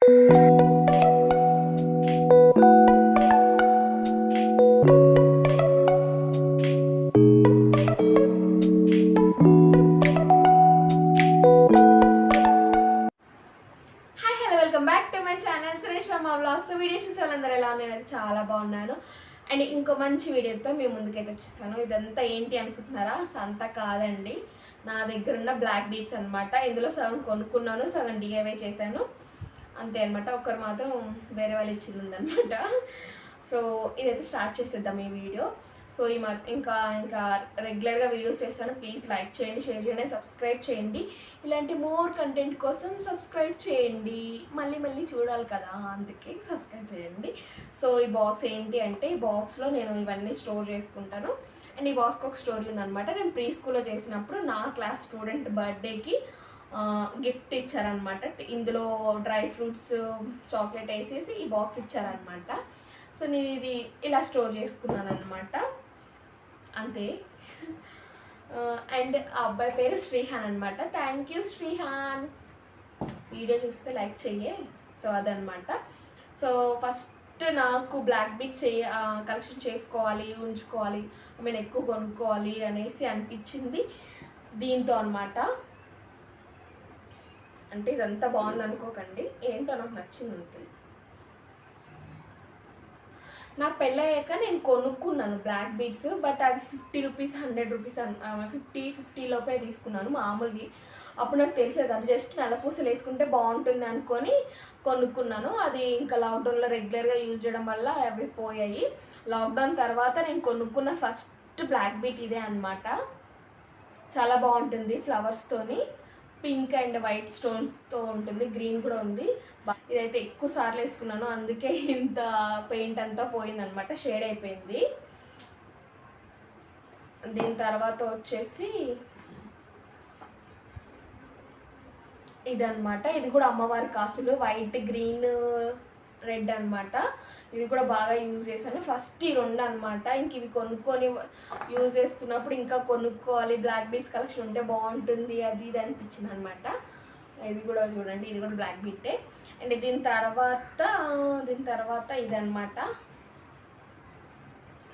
Welcome back to my channel Suresh Rama vlogs. Video చూసే వాళ్ళందరూ ఎలా నేను చాలా బాగున్నాను. అండ్ ఇంకో మంచి వీడియోతో మేము ముందుకైతే వచ్చేస్తాను. ఇదంతా ఏంటి అనుకుంటున్నారా? సంత కాదండి, నా దగ్గర ఉన్న బ్లాక్ బీట్స్ అనమాట. ఇందులో సగం కొనుక్కున్నాను, సగం డిఐవై చేశాను అంతే అనమాట. ఒకరు మాత్రం వేరే వాళ్ళు ఇచ్చింది ఉందనమాట. సో ఇదైతే స్టార్ట్ చేసేద్దాం ఈ వీడియో. సో ఇంకా రెగ్యులర్గా వీడియోస్ చేస్తాను. ప్లీజ్ లైక్ చేయండి, షేర్ చేయండి, సబ్స్క్రైబ్ చేయండి. ఇలాంటి మోర్ కంటెంట్ కోసం సబ్స్క్రైబ్ చేయండి. మళ్ళీ చూడాలి కదా, అందుకే సబ్స్క్రైబ్ చేయండి. సో ఈ బాక్స్ ఏంటి అంటే, ఈ బాక్స్లో నేను ఇవన్నీ స్టోర్ చేసుకుంటాను. అండ్ ఈ బాక్స్కి ఒక స్టోరీ ఉందనమాట. నేను ప్రీ స్కూల్లో చేసినప్పుడు నా క్లాస్ స్టూడెంట్ బర్త్డేకి గిఫ్ట్ ఇచ్చారనమాట. ఇందులో డ్రై ఫ్రూట్స్, చాక్లెట్ వేసేసి ఈ బాక్స్ ఇచ్చారనమాట. సో నేను ఇది ఇలా స్టోర్ చేసుకున్నాను అనమాట, అంతే. అండ్ ఆ అబ్బాయి పేరు శ్రీహాన్ అనమాట. థ్యాంక్ యూ శ్రీహాన్, వీడియో చూస్తే లైక్ చెయ్యే. సో అదనమాట. సో ఫస్ట్ నాకు బ్లాక్ బీట్స్ కలెక్షన్ చేసుకోవాలి, ఉంచుకోవాలి, ఎక్కువ కొనుక్కోవాలి అనేసి అనిపించింది దీంతో అనమాట. అంటే ఇదంతా బాగుంది అనుకోకండి, ఏంటో నాకు నచ్చింది అంతే. నాకు పెళ్ళయ్యాక నేను కొనుక్కున్నాను బ్లాక్ బీడ్స్, బట్ అవి 50 రూపీస్ 100 రూపీస్ 50 లోపే తీసుకున్నాను మామూలువి. అప్పుడు నాకు తెలిసేది కాదు, జస్ట్ నల్లపూసలు వేసుకుంటే బాగుంటుంది అనుకొని కొనుక్కున్నాను. అది ఇంకా లాక్డౌన్లో రెగ్యులర్గా యూజ్ చేయడం వల్ల అవి పోయాయి. లాక్డౌన్ తర్వాత నేను కొనుక్కున్న ఫస్ట్ బ్లాక్ బీట్ ఇదే అనమాట. చాలా బాగుంటుంది, ఫ్లవర్స్తోని పింక్ అండ్ వైట్ స్టోన్స్తో ఉంటుంది, గ్రీన్ కూడా ఉంది. ఇదైతే ఎక్కువ సార్లు వేసుకున్నాను, అందుకే ఇంత పెయింట్ అంతా పోయిందనమాట, షేడ్ అయిపోయింది. దీని తర్వాత వచ్చేసి ఇదనమాట. ఇది కూడా అమ్మవారి కాసులు, వైట్ గ్రీన్ రెడ్ అనమాట. ఇది కూడా బాగా యూజ్ చేశాను. ఫస్ట్ ఈ రెండు అనమాట. ఇంక ఇవి కొనుక్కొని యూజ్ చేస్తున్నప్పుడు ఇంకా కొనుక్కోవాలి, బ్లాక్ బీట్స్ కలెక్షన్ ఉంటే బాగుంటుంది అది ఇది అనిపించింది అనమాట. ఇది కూడా చూడండి, ఇది కూడా బ్లాక్ బీటే. అండ్ దీని తర్వాత ఇదనమాట.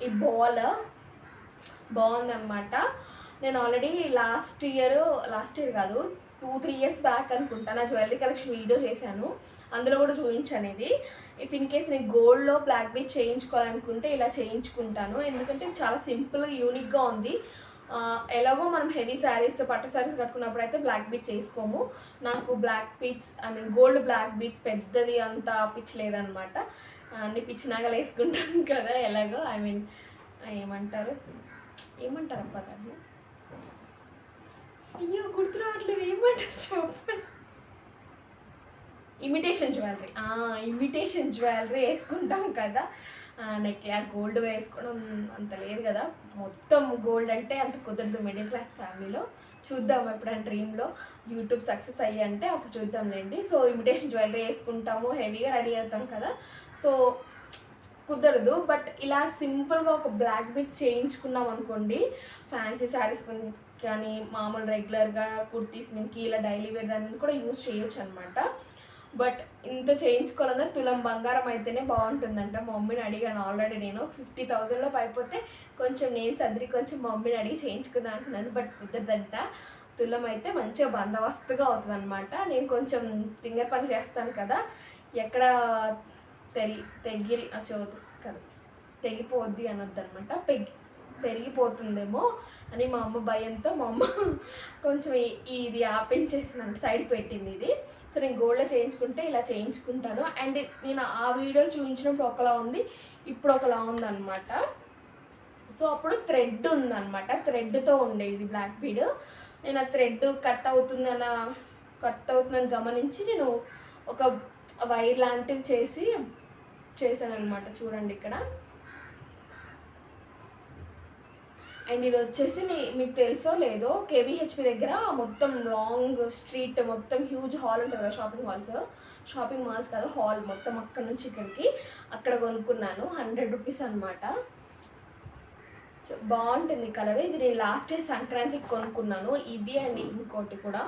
ఈ బాల్ బాగుందనమాట. నేను ఆల్రెడీ లాస్ట్ ఇయర్ కాదు, 2-3 ఇయర్స్ బ్యాక్ అనుకుంటా నా జ్యువెలరీ కలెక్షన్ వీడియో చేశాను, అందులో కూడా చూపించాను ఇది. ఇఫ్ ఇన్ కేస్ నేను గోల్డ్లో బ్లాక్ బీట్ చేయించుకోవాలనుకుంటే ఇలా చేయించుకుంటాను, ఎందుకంటే చాలా సింపుల్ యూనిక్గా ఉంది. ఎలాగో మనం హెవీ శారీస్, పట్టు శారీస్ కట్టుకున్నప్పుడు అయితే బ్లాక్ బీట్స్ వేసుకోము. నాకు black beads gold black beads పెద్దది అంత పిచ్చి లేదనమాట. అన్ని పిచ్చి నగలు వేసుకుంటాను కదా ఎలాగో. ఏమంటారు అబ్బా దాన్ని, అయ్యో గుర్తు రావట్లేదు, ఏమంటారు చెప్పండి. ఇమిటేషన్ జ్యువెలరీ వేసుకుంటాం కదా. గోల్డ్ వేసుకోవడం అంత లేదు కదా, మొత్తం గోల్డ్ అంటే అంత కుదరదు మిడిల్ క్లాస్ ఫ్యామిలీలో. చూద్దాం ఎప్పుడైనా డ్రీమ్లో యూట్యూబ్ సక్సెస్ అయ్యి అంటే అప్పుడు చూద్దాంలేండి. సో ఇమిటేషన్ జ్యువెలరీ వేసుకుంటాము, హెవీగా రెడీ అవుతాం కదా, సో కుదరదు. బట్ ఇలా సింపుల్గా ఒక బ్లాక్ బీట్స్ చేయించుకున్నాం అనుకోండి, ఫ్యాన్సీ శారీస్ కానీ మామూలు రెగ్యులర్గా కుర్తీస్ మీదకి ఇలా డైలీ వేర్ దాన్ని కూడా యూజ్ చేయొచ్చు అనమాట. బట్ ఇంత చేయించుకోవాలన్నా తులం బంగారం అయితేనే బాగుంటుందంట. మా మమ్మీని అడిగాను ఆల్రెడీ, నేను 50,000లో అయిపోతే కొంచెం నేను సర్దిరి కొంచెం మా మమ్మీని అడిగి చేయించుకుందాం అనుకున్నాను, బట్ కుదరదంట. తులం అయితే మంచిగా బందోబస్తుగా అవుతుంది అనమాట. నేను కొంచెం ఫింగర్ పని చేస్తాను కదా, ఎక్కడ తెగిపోద్ది అనొద్దు అనమాట, పెరిగిపోతుందేమో అని మా అమ్మ భయంతో మా అమ్మ కొంచెం ఇది ఆపించేసిందంట, సైడ్ పెట్టింది ఇది. సో నేను గోల్డ్లో చేయించుకుంటే ఇలా చేయించుకుంటాను. అండ్ నేను ఆ వీడియోలు చూపించినప్పుడు ఒకలా ఉంది, ఇప్పుడు ఒకలా ఉందన్నమాట. సో అప్పుడు థ్రెడ్ ఉందన్నమాట, థ్రెడ్తో ఉండేది బ్లాక్ బీడ్. నేను ఆ థ్రెడ్ కట్ అవుతుందని గమనించి నేను ఒక వైర్ లాంటివి చేశాను అనమాట. చూడండి ఇక్కడ. అండ్ ఇది వచ్చేసి మీకు తెలుసో లేదో, కేవీహెచ్పి దగ్గర మొత్తం లాంగ్ స్ట్రీట్ మొత్తం హ్యూజ్ హాల్ ఉంటుంది కదా, షాపింగ్ మాల్స్ కదా, హాల్ మొత్తం అక్కడ నుంచి ఇక్కడికి అక్కడ కొనుక్కున్నాను. 100 రూపీస్ అనమాట. బాగుంటుంది కలర్. ఇది నేను లాస్ట్ ఇయర్ సంక్రాంతికి కొనుక్కున్నాను ఇది. అండ్ ఇంకోటి కూడా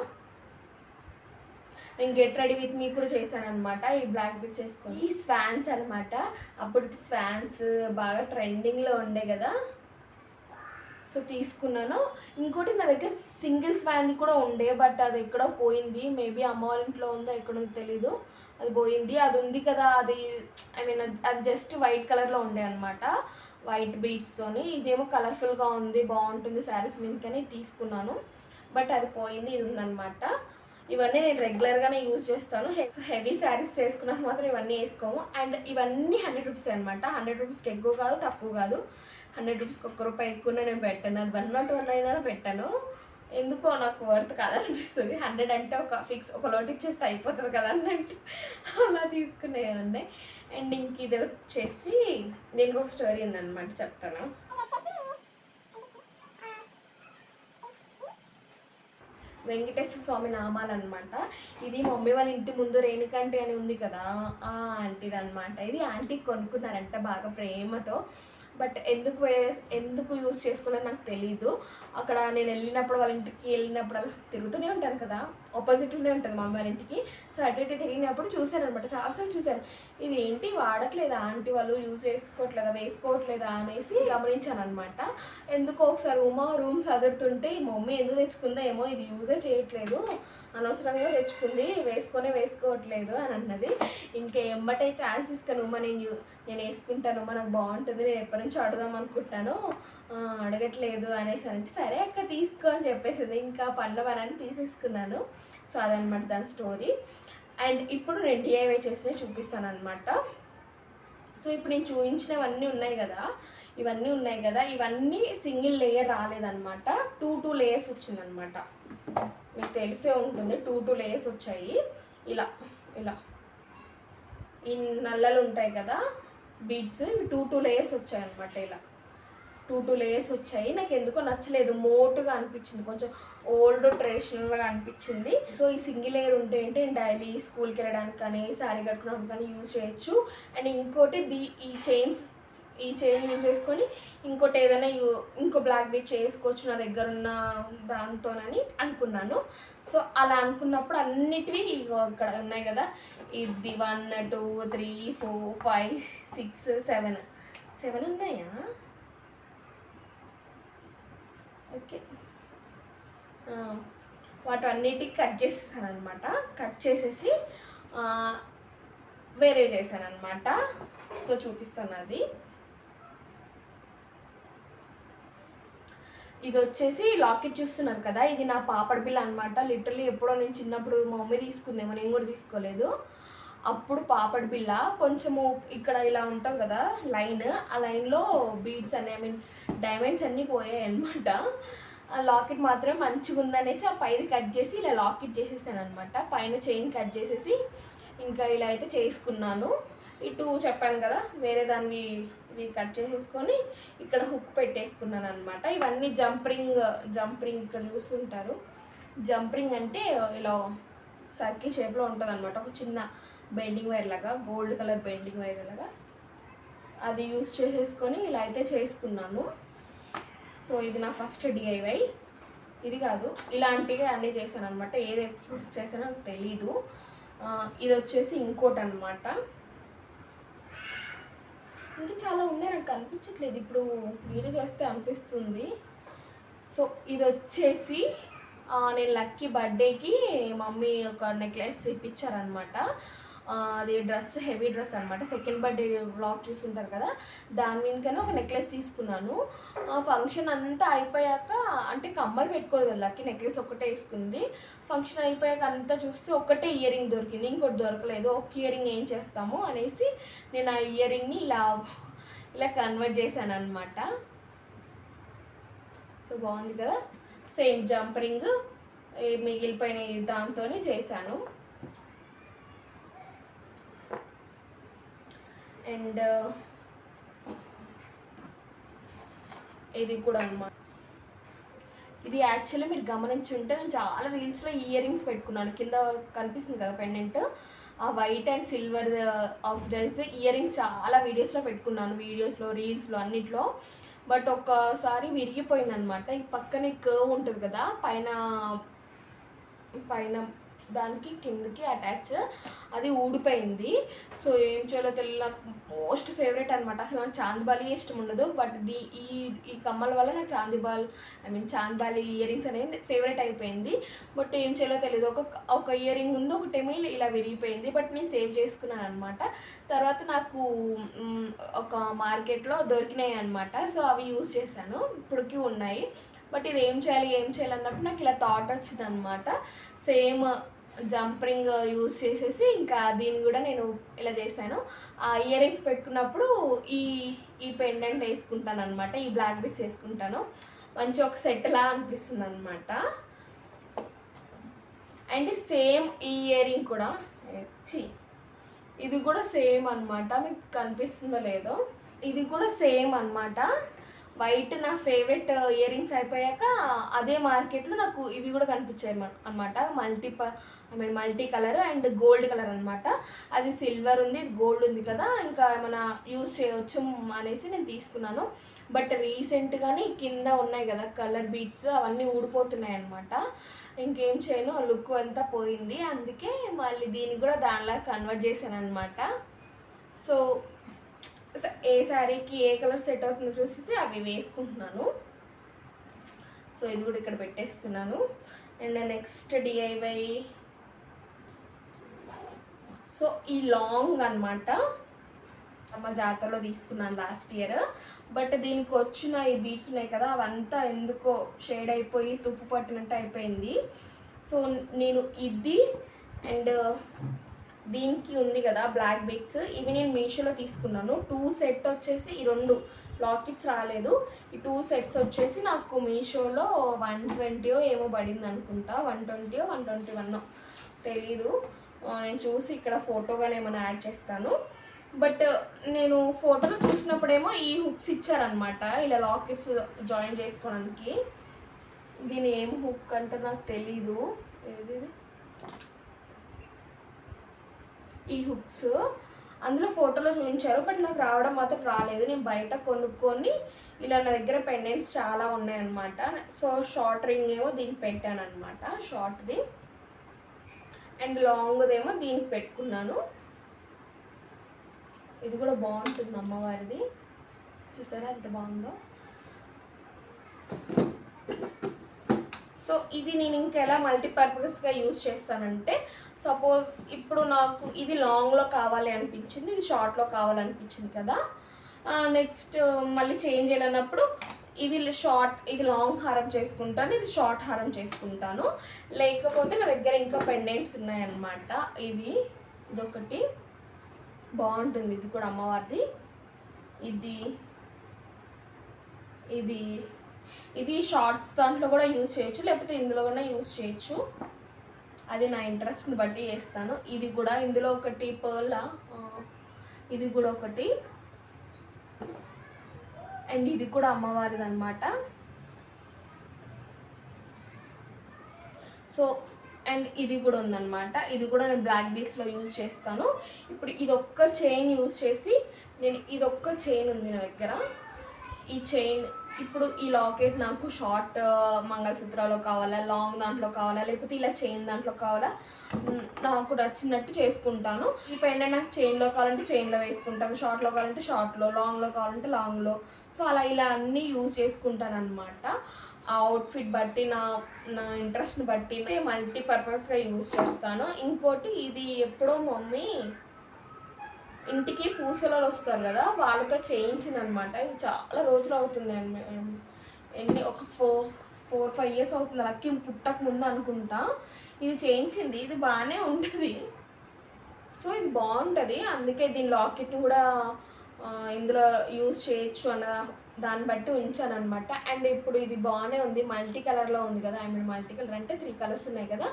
నేను గెట్ రెడీ విత్ మీ కూడా చేశాను అనమాట. ఈ బ్లాక్ బీడ్స్ వేసుకొని ఈ స్వాన్స్ అనమాట. అప్పుడు స్వాన్స్ బాగా ట్రెండింగ్లో ఉండే కదా, సో తీసుకున్నాను. ఇంకోటి నా దగ్గర సింగిల్ స్వాన్ది కూడా ఉండే, బట్ అది ఎక్కడో పోయింది. మేబీ అమ్మ వాళ్ళ ఇంట్లో ఉందో ఎక్కడో తెలీదు, అది పోయింది. అది ఉంది కదా, అది ఐ మీన్ అది జస్ట్ వైట్ కలర్లో ఉండే అనమాట, వైట్ బీడ్స్తోని. ఇదేమో కలర్ఫుల్గా ఉంది, బాగుంటుంది శారీస్ మీదకని తీసుకున్నాను, బట్ అది పోయింది. ఇది ఉందన్నమాట. ఇవన్నీ నేను రెగ్యులర్గానే యూజ్ చేస్తాను. హెవీ శారీస్ వేసుకున్నాను మాత్రం ఇవన్నీ వేసుకోము. అండ్ ఇవన్నీ 100 రూపీస్ అనమాట. 100 రూపీస్కి ఎక్కువ కాదు తక్కువ కాదు. 100 రూపీస్కి ₹1 ఎక్కువ నేను పెట్టాను. అది 101 అయినా పెట్టాను, ఎందుకో నాకు వర్త్ కాదనిపిస్తుంది. 100 అంటే ఒక ఫిక్స్, ఒక లోటు ఇచ్చేస్తే అయిపోతుంది కదా అన్నట్టు అలా తీసుకునే ఉన్నాయి. అండ్ ఇంక ఇది వచ్చేసి దీనికి ఒక స్టోరీ ఉందన్నమాట, చెప్తాను. వెంకటేశ్వర స్వామి నామాలు అనమాట. ఇది మమ్మీ వాళ్ళ ఇంటి ముందు రేణుకాంటి అని ఉంది కదా, ఆ ఆంటీది అనమాట. ఇది ఆంటీకి కొనుక్కున్నారంట బాగా ప్రేమతో, బట్ ఎందుకు యూజ్ చేసుకోవాలని నాకు తెలీదు. అక్కడ నేను వెళ్ళినప్పుడు వాళ్ళ ఇంటికి వెళ్ళినప్పుడు అలా తిరుగుతూనే ఉంటాను కదా, ఆపోజిట్లోనే ఉంటుంది మమ్మీ వాళ్ళ ఇంటికి. సో అటు ఇటు తిరిగినప్పుడు చూశాను అనమాట, చాలాసార్లు చూశాను. ఇది ఏంటి వాడట్లేదా ఆంటీ వాళ్ళు, యూజ్ చేసుకోవట్లేదా, వేసుకోవట్లేదా అనేసి గమనించాను అనమాట. ఎందుకో ఒకసారి రూమ్ సదురుతుంటే ఈ మమ్మీ ఎందుకు తెచ్చుకుందా ఏమో, ఇది యూజే చేయట్లేదు, అనవసరంగా తెచ్చుకుంది, వేసుకోవట్లేదు అని అన్నది. ఇంకా ఎమ్మటే ఛాన్స్ ఇస్తాను, నేను వేసుకుంటాను, నాకు బాగుంటుంది, నేను ఎప్పటి నుంచి అడుగుదాం అనుకుంటాను, అడగట్లేదు అనేసి అంటే సరే అక్క తీసుకో అని చెప్పేసింది. ఇంకా పండ్ల వనాన్ని తీసేసుకున్నాను. సో అదనమాట దాని స్టోరీ. అండ్ ఇప్పుడు నేను డిఐవై చేసినవి చూపిస్తాను అనమాట. సో ఇప్పుడు నేను చూపించినవన్నీ ఉన్నాయి కదా, ఇవన్నీ సింగిల్ లేయర్ రాలేదన్నమాట, 2 లేయర్స్ వచ్చిందనమాట. మీకు తెలిసే ఉంటుంది, 2 లేయర్స్ వచ్చాయి. ఇలా ఈ నల్లలు ఉంటాయి కదా బీడ్స్, 2 లేయర్స్ వచ్చాయి అనమాట. ఇలా 2 లేయర్స్ వచ్చాయి. నాకు ఎందుకో నచ్చలేదు, మోటుగా అనిపించింది, కొంచెం ఓల్డ్ ట్రెడిషనల్గా అనిపించింది. సో ఈ సింగిల్ లేయర్ ఉంటే ఏంటి, నేను డైలీ స్కూల్కి వెళ్ళడానికి కానీ శారీ కట్టుకున్నప్పుడు కానీ యూజ్ చేయొచ్చు. అండ్ ఇంకోటి ఈ చైన్ యూజ్ చేసుకొని ఇంకోటి ఏదైనా ఇంకో బ్లాక్ బీడ్ చేసుకోవచ్చు నా దగ్గర ఉన్న దాంతోనని అనుకున్నాను. సో అలా అనుకున్నప్పుడు అన్నిటివి ఇక్కడ ఉన్నాయి కదా, ఇది 1 2 3 4 5 6 7 ఉన్నాయా, ఓకే. వాటన్నిటికి కట్ చేసేసాను అనమాట. కట్ చేసేసి వేరే చేశాను అనమాట. సో చూపిస్తాను అది. ఇది వచ్చేసి లాకెట్ చూస్తున్నారు కదా, ఇది నా పాపడి బిల్ల అనమాట. లిటరలీ ఎప్పుడో నేను చిన్నప్పుడు మా మమ్మీ తీసుకుందేమో, నేను కూడా తీసుకోలేదు. అప్పుడు పాపడి బిల్ల కొంచెము ఇక్కడ ఇలా ఉంటుంది కదా లైన్, ఆ లైన్లో బీడ్స్ అన్నీ, ఐ మీన్ డైమండ్స్ అన్నీ పోయాయి అనమాట. ఆ లాకెట్ మాత్రం మంచిగా ఉందనేసి ఆ పైది కట్ చేసి ఇలా లాకెట్ చేసేసాను అనమాట. పైన చైన్ కట్ చేసేసి ఇంకా ఇలా అయితే చేసుకున్నాను. ఇటు చెప్పాను కదా వేరే దాన్ని ఇవి కట్ చేసేసుకొని ఇక్కడ హుక్ పెట్టేసుకున్నాను అనమాట. ఇవన్నీ జంపరింగ్ ఇక్కడ చూస్తుంటారు. జంపరింగ్ అంటే ఇలా సర్కిల్ షేప్లో ఉంటుంది అనమాట, ఒక చిన్న బెండింగ్ వైర్ లాగా, గోల్డ్ కలర్ బెండింగ్ వైర్ లాగా, అది యూస్ చేసేసుకొని ఇలా అయితే చేసుకున్నాను. సో ఇది నా ఫస్ట్ డిఐవై. ఇది కాదు, ఇలాంటివి అన్నీ చేశాను అనమాట. ఏది ఎప్పుడు చేశానో నాకు తెలీదు. ఇది వచ్చేసి ఇంకోటి అనమాట. ఇంకా చాలా ఉండే, నాకు కనిపించట్లేదు, ఇప్పుడు వీడియో చేస్తే అనిపిస్తుంది. సో ఇది వచ్చేసి నేను లక్కీ బర్త్డేకి మమ్మీ ఒక నెక్లెస్ ఇప్పించారనమాట. అది డ్రెస్, హెవీ డ్రెస్ అనమాట. సెకండ్ బర్త్డే వ్లాగ్ చూస్తుంటారు కదా, దాని మీదకైనా ఒక నెక్లెస్ తీసుకున్నాను. ఫంక్షన్ అంతా అయిపోయాక, అంటే కమ్మలు పెట్టుకోదు కదా లక్కీ, నెక్లెస్ ఒక్కటే వేసుకుంది. ఫంక్షన్ అయిపోయాక అంతా చూస్తే ఒక్కటే ఇయర్ రింగ్ దొరికింది, ఇంకోటి దొరకలేదు. ఒక ఇయర్ రింగ్ ఏం చేస్తాము అనేసి నేను ఆ ఇయర్ రింగ్ని ఇలా కన్వర్ట్ చేశాను అనమాట. సో బాగుంది కదా, సేమ్ జంపరింగ్ మిగిలిపోయిన దాంతో చేశాను. అండ్ ఇది కూడా అన్నమాట. ఇది యాక్చువల్లీ మీరు గమనించి ఉంటే నేను చాలా రీల్స్లో ఇయర్ రింగ్స్ పెట్టుకున్నాను. కింద కనిపిస్తుంది కదా పెండెంట్, ఆ white and silver oxidise ear rings చాలా వీడియోస్లో పెట్టుకున్నాను, వీడియోస్లో, రీల్స్లో, అన్నిట్లో. బట్ ఒక్కసారి విరిగిపోయింది అనమాట. ఈ పక్కనే కర్వ్ ఉంటుంది కదా, పైన దానికి కిందకి అటాచ్, అది ఊడిపోయింది. సో ఏం చేయాలో తెలియదు. నాకు మోస్ట్ ఫేవరెట్ అనమాట. అసలు నాకు చాందిబాలి ఇష్టం ఉండదు, బట్ ఈ ఈ కమ్మల వల్ల నాకు చాందిబాలి ఇయర్ రింగ్స్ అనేది ఫేవరెట్ అయిపోయింది. బట్ ఏం చేయాలో తెలియదు. ఒక ఇయర్ రింగ్ ఉంది, ఒకటేమో ఇలా విరిగిపోయింది. బట్ నేను సేవ్ చేసుకున్నాను అనమాట. తర్వాత నాకు ఒక మార్కెట్లో దొరికినాయి అనమాట. సో అవి యూజ్ చేశాను, ఇప్పటికీ ఉన్నాయి. బట్ ఇది ఏం చేయాలి అన్నప్పుడు నాకు ఇలా థాట్ వచ్చింది అనమాట. సేమ్ జంపరింగ్ యూజ్ చేసేసి ఇంకా దీన్ని కూడా నేను ఇలా చేశాను. ఆ ఇయర్ రింగ్స్ పెట్టుకున్నప్పుడు ఈ పెండెంట్ వేసుకుంటాను అనమాట. ఈ బ్లాక్ బిట్స్ వేసుకుంటాను, మంచి ఒక సెట్లా అనిపిస్తుంది అనమాట. అండ్ సేమ్ ఈ ఇయర్ రింగ్ కూడా ఇది కూడా సేమ్ అనమాట. మీకు కనిపిస్తుందో లేదో, ఇది కూడా సేమ్ అనమాట. వైట్ నా ఫేవరెట్ ఇయర్ రింగ్స్ అయిపోయాక అదే మార్కెట్లో నాకు ఇవి కూడా కనిపించాయి అనమాట. Multi colour and gold colour అనమాట. అది సిల్వర్ ఉంది, ఇది గోల్డ్ ఉంది కదా, ఇంకా ఏమైనా యూజ్ చేయవచ్చు అనేసి నేను తీసుకున్నాను. బట్ రీసెంట్గానే కింద ఉన్నాయి కదా కలర్ బీడ్స్, అవన్నీ ఊడిపోతున్నాయి అనమాట. ఇంకేం చేయను, లుక్ అంతా పోయింది. అందుకే మళ్ళీ దీన్ని కూడా దానిలా కన్వర్ట్ చేశాను అనమాట. సో ఏ శారీకి ఏ కలర్ సెట్ అవుతుందో చూసేసి అవి వేసుకుంటున్నాను. సో ఇది కూడా ఇక్కడ పెట్టేస్తున్నాను. అండ్ నెక్స్ట్ డిఐవై, సో ఈ లాంగ్ అనమాట, అమ్మ జాతరలో తీసుకున్నాను లాస్ట్ ఇయర్. బట్ దీనికి వచ్చిన ఈ బీడ్స్ ఉన్నాయి కదా, అవంతా ఎందుకో షేడ్ అయిపోయి తుప్పు పట్టినట్టు అయిపోయింది. సో నేను ఇది అండ్ దీనికి ఉంది కదా బ్లాక్ బీడ్స్, ఇవి నేను మీషోలో తీసుకున్నాను. 2 సెట్ వచ్చేసి, ఈ 2 లాకెట్స్ రాలేదు, ఈ 2 సెట్స్ వచ్చేసి నాకు మీషోలో 120 ఏమో పడింది అనుకుంటా. 120 121 తెలీదు. నేను చూసి ఇక్కడ ఫోటోగానే ఏమైనా యాడ్ చేస్తాను. బట్ నేను ఫోటోలో చూసినప్పుడేమో ఈ హుక్స్ ఇచ్చారనమాట, ఇలా లాకెట్స్ జాయిన్ చేసుకోవడానికి. దీని ఏం హుక్ అంటే నాకు తెలీదు, ఏది ఈ హుక్స్ అందులో ఫోటోలో చూపించారు. బట్ నాకు రావడం మాత్రం రాలేదు. నేను బయట కొనుక్కొని ఇలా నా దగ్గర పెండెంట్స్ చాలా ఉన్నాయన్నమాట. సో షార్ట్ రింగ్ ఏమో దీనికి పెట్టాను అనమాట, షార్ట్ది. అండ్ లాంగ్దేమో దీనికి పెట్టుకున్నాను. ఇది కూడా బాగుంటుంది అమ్మవారిది, చూసారా ఎంత బాగుందో. సో ఇది నేను ఇంకెలా మల్టీపర్పస్గా యూజ్ చేస్తానంటే, సపోజ్ ఇప్పుడు నాకు ఇది లాంగ్లో కావాలి అనిపించింది, ఇది షార్ట్లో కావాలనిపించింది కదా, నెక్స్ట్ మళ్ళీ చేంజ్ చేయాలన్నప్పుడు ఇది లాంగ్ హారం చేసుకుంటాను, ఇది షార్ట్ హారం చేసుకుంటాను. లేకపోతే నా దగ్గర ఇంకా పెండెంట్స్ ఉన్నాయన్నమాట. ఇదొకటి బాగుంటుంది, ఇది కూడా అమ్మవారిది. ఇది షార్ట్స్ దాంట్లో కూడా యూజ్ చేయొచ్చు, లేకపోతే ఇందులో కూడా యూజ్ చేయొచ్చు. అది నా ఇంట్రెస్ట్ని బట్టి చేస్తాను. ఇది కూడా ఇందులో ఒకటి పర్ల్, ఇది కూడా ఒకటి. అండ్ ఇది కూడా అమ్మవారిది అనమాట. సో అండ్ ఇది కూడా ఉందన్నమాట. ఇది కూడా నేను బ్లాక్ బీడ్స్లో యూజ్ చేస్తాను. ఇప్పుడు ఇదొక్క చైన్ యూజ్ చేసి ఇదొక్క చైన్ ఉంది నా దగ్గర. ఈ చైన్ ఇప్పుడు ఈ లాకెట్ నాకు షార్ట్ మంగళసూత్రాలో కావాలా, లాంగ్ దాంట్లో కావాలా, లేకపోతే ఇలా చైన్ దాంట్లో కావాలా, నాకు నచ్చినట్టు చేసుకుంటాను. ఈ పెండెంట్ నాకు చైన్లో కావాలంటే చైన్లో వేసుకుంటాను, షార్ట్లో కావాలంటే షార్ట్లో, లాంగ్లో కావాలంటే లాంగ్లో. సో ఇలా అన్నీ యూజ్ చేసుకుంటాను అనమాట. ఆ అవుట్ఫిట్ బట్టి నా ఇంట్రెస్ట్ని బట్టి మల్టీపర్పస్గా యూజ్ చేస్తాను. ఇంకోటి ఇది ఎప్పుడో మమ్మీ ఇంటికి పూసలలో వస్తారు కదా, వాళ్ళతో చేయించింది అనమాట. ఇది చాలా రోజులు అవుతుంది, ఒక 4-5 ఇయర్స్ అవుతుంది, లక్కీ పుట్టక ముందు అనుకుంటా ఇది చేయించింది. ఇది బాగానే ఉంటుంది, సో ఇది బాగుంటుంది. అందుకే దీని లాకెట్ని కూడా ఇందులో యూజ్ చేయొచ్చు అన్న దాన్ని బట్టి ఉంచాను అనమాట. అండ్ ఇప్పుడు ఇది బాగానే ఉంది, మల్టీ కలర్లో ఉంది కదా, మల్టీ కలర్ అంటే 3 కలర్స్ ఉన్నాయి కదా,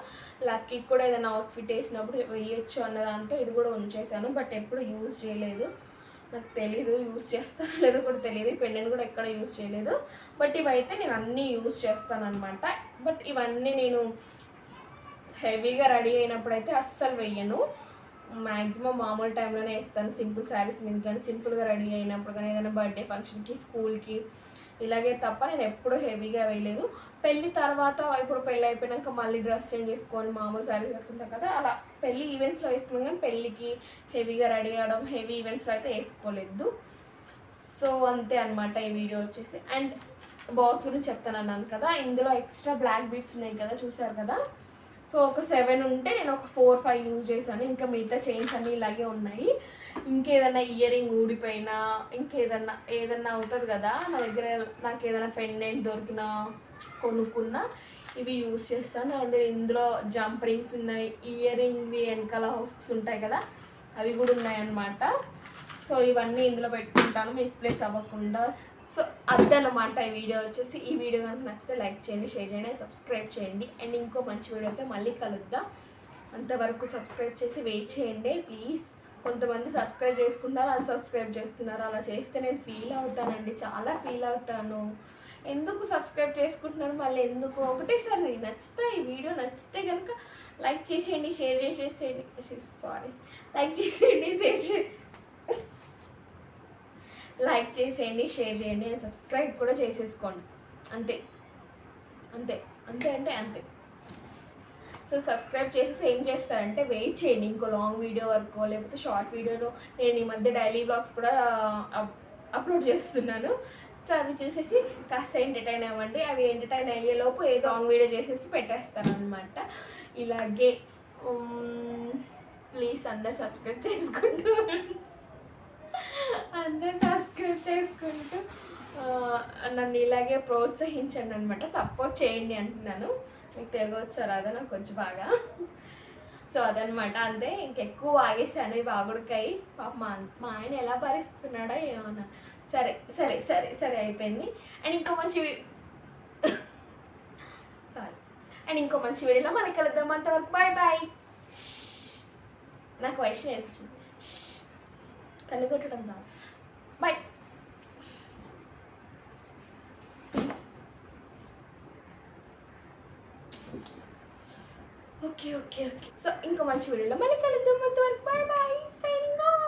లక్కీకి కూడా ఏదైనా అవుట్ఫిట్ వేసినప్పుడు వేయచ్చు అన్న దాంతో ఇది కూడా ఉంచేసాను. బట్ ఎప్పుడు యూజ్ చేయలేదు, నాకు తెలీదు యూజ్ చేస్తానో లేదో కూడా తెలియదు. పెండెంట్ కూడా ఎక్కడ యూజ్ చేయలేదు. బట్ ఇవైతే నేను అన్నీ యూజ్ చేస్తాను అనమాట. బట్ ఇవన్నీ నేను హెవీగా రెడీ అయినప్పుడు అయితే అస్సలు వెయ్యను, మ్యాక్సిమం మామూలు టైంలోనే వేస్తాను. సింపుల్ శారీస్ మీద కానీ, సింపుల్గా రెడీ అయినప్పుడు కానీ, ఏదైనా బర్త్డే ఫంక్షన్కి, స్కూల్కి ఇలాగే తప్ప నేను ఎప్పుడూ హెవీగా వేయలేదు. పెళ్ళి తర్వాత ఇప్పుడు పెళ్ళి అయిపోయాక మళ్ళీ డ్రెస్ చేంజ్ చేసుకొని మామూలు శారీస్ వేసుకుంటాం కదా, అలా పెళ్ళి ఈవెంట్స్లో వేసుకున్నాం కానీ పెళ్ళికి హెవీగా రెడీ అవ్వడం, హెవీ ఈవెంట్స్లో అయితే వేసుకోలేదు. సో అంతే అనమాట ఈ వీడియో వచ్చేసి. అండ్ బాక్స్ గురించి చెప్తాను అన్నాను కదా, ఇందులో ఎక్స్ట్రా బ్లాక్ బీడ్స్ ఉన్నాయి కదా, చూసారు కదా. సో ఒక 7 ఉంటే నేను ఒక 4-5 యూజ్ చేశాను. ఇంకా మిగతా చైన్స్ అన్నీ ఇలాగే ఉన్నాయి. ఇంకేదన్నా ఇయర్ రింగ్ ఊడిపోయినా, ఏదన్నా అవుతుంది కదా, నా దగ్గర నాకు ఏదైనా పెండెంట్ దొరికినా కొనుక్కున్నా ఇవి యూజ్ చేస్తాను. అదే ఇందులో జంప్ రింగ్స్ ఉన్నాయి, ఇయర్ రింగ్వి వెనకాల హుక్స్ ఉంటాయి కదా, అవి కూడా ఉన్నాయన్నమాట. సో ఇవన్నీ ఇందులో పెట్టుకుంటాను మిస్ప్లేస్ అవ్వకుండా. సో అదనమాట ఈ వీడియో వచ్చేసి. ఈ వీడియో కనుక నచ్చితే లైక్ చేయండి, షేర్ చేయండి, సబ్స్క్రైబ్ చేయండి. అండ్ ఇంకో మంచి వీడియోతో మళ్ళీ కలుద్దాం. అంతవరకు సబ్స్క్రైబ్ చేసి వెయిట్ చేయండి ప్లీజ్. కొంతమంది సబ్స్క్రైబ్ చేసుకుంటారు, అన్సబ్స్క్రైబ్ చేస్తున్నారు. అలా చేస్తే నేను ఫీల్ అవుతానండి, చాలా ఫీల్ అవుతాను. ఎందుకు సబ్స్క్రైబ్ చేసుకుంటున్నాను, మళ్ళీ ఎందుకు ఒకటేసారి నచ్చితే ఈ వీడియో నచ్చితే కనుక లైక్ చేసేయండి, షేర్ చేసేయండి, లైక్ చేసేయండి, సబ్స్క్రైబ్ కూడా చేసేసుకోండి. అంతే అంతే అంతే అంటే అంతే. సో సబ్స్క్రైబ్ చేసేసి ఏం చేస్తారంటే వెయిట్ చేయండి ఇంకో లాంగ్ వీడియో వరకు, లేకపోతే షార్ట్ వీడియోలో నేను ఈ మధ్య డైలీ వ్లాగ్స్ కూడా అప్లోడ్ చేస్తున్నాను. సో అవి చూసేసి కాస్త ఎంటర్టైన్ అవ్వండి. అవి ఎంటర్టైన్ అయ్యేలోపు ఏదో లాంగ్ వీడియో చేసేసి పెట్టేస్తాను అనమాట. ఇలాగే ప్లీజ్ అందరు సబ్స్క్రైబ్ చేసుకుంటూ నన్ను ఇలాగే ప్రోత్సహించండి అనమాట, సపోర్ట్ చేయండి అంటున్నాను. మీకు తెలుగు వచ్చా రాదా నాకు కొంచెం బాగా. సో అదనమాట, అంతే. ఇంకెక్కువ ఆగేసాను ఈ బాగుడికాయ. పాప మా ఆయన ఎలా భరిస్తున్నాడో ఏమన్నా. సరే సరే సరే సరే అయిపోయింది. అండ్ ఇంకో మంచి వీడియోలో మళ్ళీ కలుద్దాం. అంతవరకు బాయ్ బాయ్. నాకు వయసు నేర్పించింది కన్ను కొట్టడం కాదు. Bye. Okay okay okay. So ఇంకో మంచి వీడియోలో మళ్ళీ కలుద్దాం. అంతవరకు బాయ్ బాయ్. Signing off.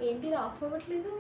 ఏంటి ఆఫ్ అవ్వట్లేదు?